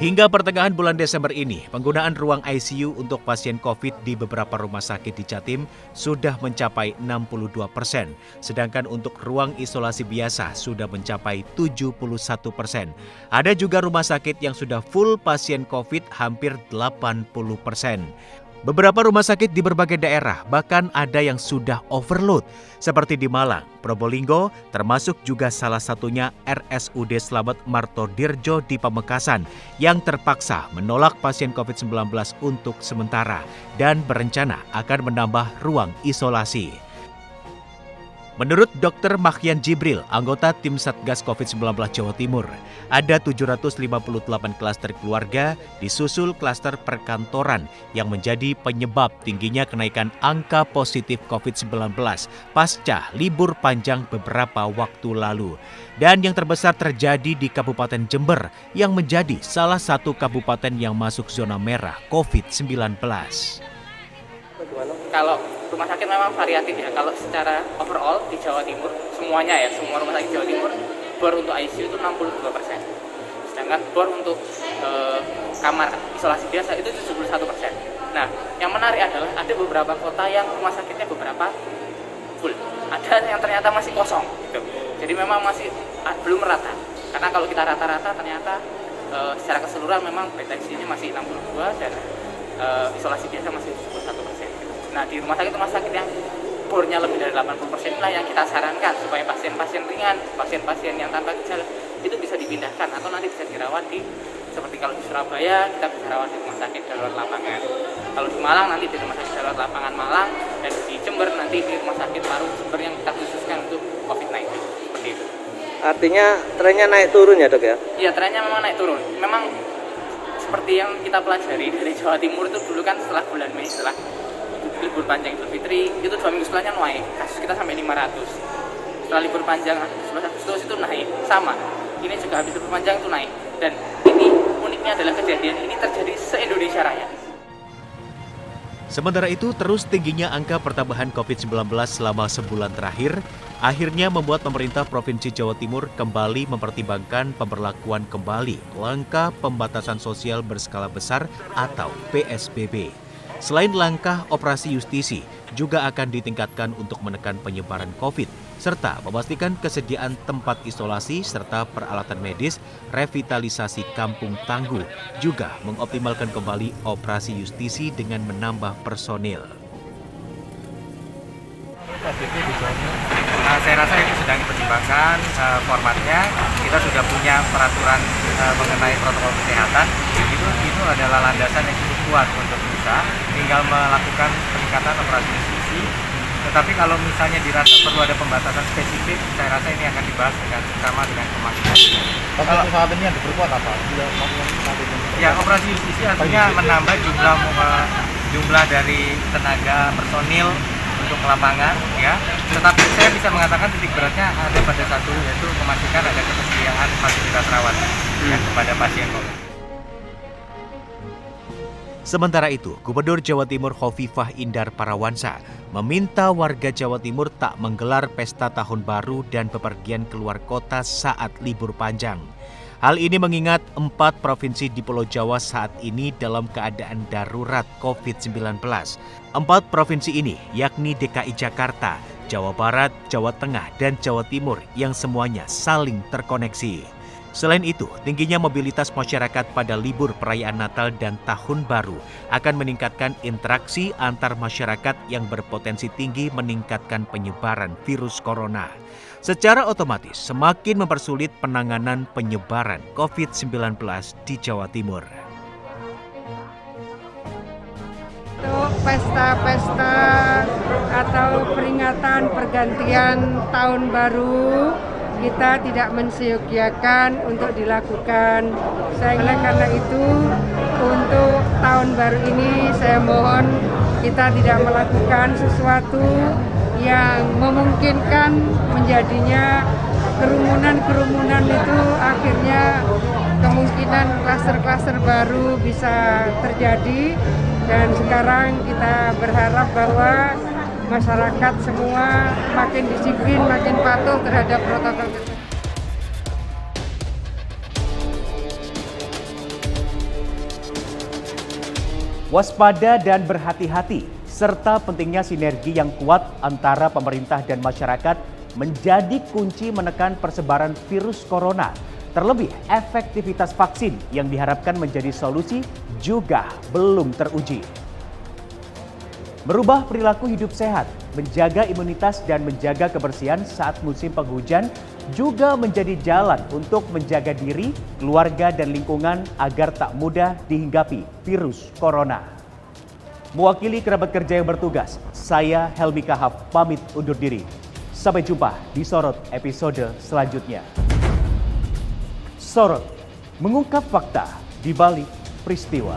Hingga pertengahan bulan Desember ini, penggunaan ruang ICU untuk pasien COVID di beberapa rumah sakit di Jatim sudah mencapai 62%, sedangkan untuk ruang isolasi biasa sudah mencapai 71%. Ada juga rumah sakit yang sudah full pasien COVID hampir 80%. Beberapa rumah sakit di berbagai daerah bahkan ada yang sudah overload, seperti di Malang, Probolinggo, termasuk juga salah satunya RSUD Slamet Martodirjo di Pamekasan yang terpaksa menolak pasien COVID-19 untuk sementara dan berencana akan menambah ruang isolasi. Menurut Dr. Makhyan Jibril, anggota tim Satgas COVID-19 Jawa Timur, ada 758 klaster keluarga disusul klaster perkantoran yang menjadi penyebab tingginya kenaikan angka positif COVID-19 pasca libur panjang beberapa waktu lalu. Dan yang terbesar terjadi di Kabupaten Jember yang menjadi salah satu kabupaten yang masuk zona merah COVID-19. Kalau rumah sakit memang variatif ya. Kalau secara overall di Jawa Timur, semuanya ya, semua rumah sakit Jawa Timur, bor untuk ICU itu 62%. Sedangkan bor untuk kamar isolasi biasa itu 71%. Nah, yang menarik adalah ada beberapa kota yang rumah sakitnya beberapa full. Ada yang ternyata masih kosong gitu. Jadi memang masih belum merata. Karena kalau kita rata-rata ternyata secara keseluruhan memang bed ICU-nya masih 62 dan isolasi biasa masih 71%. Nah, di rumah sakit yang bornya lebih dari 80% inilah yang kita sarankan supaya pasien-pasien ringan, pasien-pasien yang tanpa gejala itu bisa dipindahkan atau nanti bisa dirawat di, seperti kalau di Surabaya kita bisa rawat di rumah sakit darurat lapangan. Kalau di Malang nanti di rumah sakit darurat lapangan Malang, dan di Jember nanti di rumah sakit baru Jember yang kita khususkan untuk COVID-19. Seperti itu. Artinya trennya naik turun ya, Dok ya? Iya, trennya memang naik turun. Memang seperti yang kita pelajari dari Jawa Timur itu dulu kan setelah bulan Mei, setelah libur panjang Idul Fitri, itu 2 minggu setelahnya naik, kasus kita sampai 500. Setelah libur panjang 11 Agustus itu naik, sama. Ini juga habis libur panjang itu naik. Dan ini uniknya adalah kejadian ini terjadi se-Indonesia Raya. Sementara itu, terus tingginya angka pertambahan COVID-19 selama sebulan terakhir, akhirnya membuat pemerintah Provinsi Jawa Timur kembali mempertimbangkan pemberlakuan kembali langkah pembatasan sosial berskala besar atau PSBB. Selain langkah operasi justisi, juga akan ditingkatkan untuk menekan penyebaran COVID, serta memastikan kesediaan tempat isolasi serta peralatan medis, revitalisasi kampung tangguh, juga mengoptimalkan kembali operasi justisi dengan menambah personil. Saya rasa itu sedang dipertimbangkan formatnya. Kita sudah punya peraturan mengenai protokol kesehatan. Itu adalah landasan yang cukup kuat untuk bisa tinggal melakukan peningkatan operasi justisi. Tetapi kalau misalnya dirasa perlu ada pembatasan spesifik, saya rasa ini akan dibahas bersama dengan Kementerian. Kalau saat ini yang diperkuat apa? Ya, operasi justisi artinya menambah jumlah dari tenaga personil untuk lapangan, ya. Tetapi saya bisa mengatakan titik beratnya ada pada satu, yaitu memastikan ada ketersediaan fasilitas rawat ya, kepada pasien COVID. Sementara itu, Gubernur Jawa Timur Khofifah Indar Parawansa meminta warga Jawa Timur tak menggelar pesta tahun baru dan bepergian keluar kota saat libur panjang. Hal ini mengingat 4 provinsi di Pulau Jawa saat ini dalam keadaan darurat COVID-19. 4 provinsi ini yakni DKI Jakarta, Jawa Barat, Jawa Tengah, dan Jawa Timur yang semuanya saling terkoneksi. Selain itu, tingginya mobilitas masyarakat pada libur perayaan Natal dan Tahun Baru akan meningkatkan interaksi antar masyarakat yang berpotensi tinggi meningkatkan penyebaran virus corona. Secara otomatis semakin mempersulit penanganan penyebaran COVID-19 di Jawa Timur. Untuk pesta-pesta atau peringatan pergantian tahun baru, kita tidak mensiogiakan untuk dilakukan. Oleh karena itu, untuk tahun baru ini saya mohon kita tidak melakukan sesuatu yang memungkinkan menjadinya kerumunan itu akhirnya kemungkinan klaster-klaster baru bisa terjadi. Dan sekarang kita berharap bahwa masyarakat semua makin disiplin, makin patuh terhadap protokol kesehatan. Waspada dan berhati-hati, serta pentingnya sinergi yang kuat antara pemerintah dan masyarakat menjadi kunci menekan persebaran virus corona. Terlebih, efektivitas vaksin yang diharapkan menjadi solusi juga belum teruji. Merubah perilaku hidup sehat, menjaga imunitas dan menjaga kebersihan saat musim penghujan juga menjadi jalan untuk menjaga diri, keluarga dan lingkungan agar tak mudah dihinggapi virus corona. Mewakili kerabat kerja yang bertugas, saya Helmi Kahaf pamit undur diri. Sampai jumpa di Sorot episode selanjutnya. Sorot, mengungkap fakta di balik peristiwa.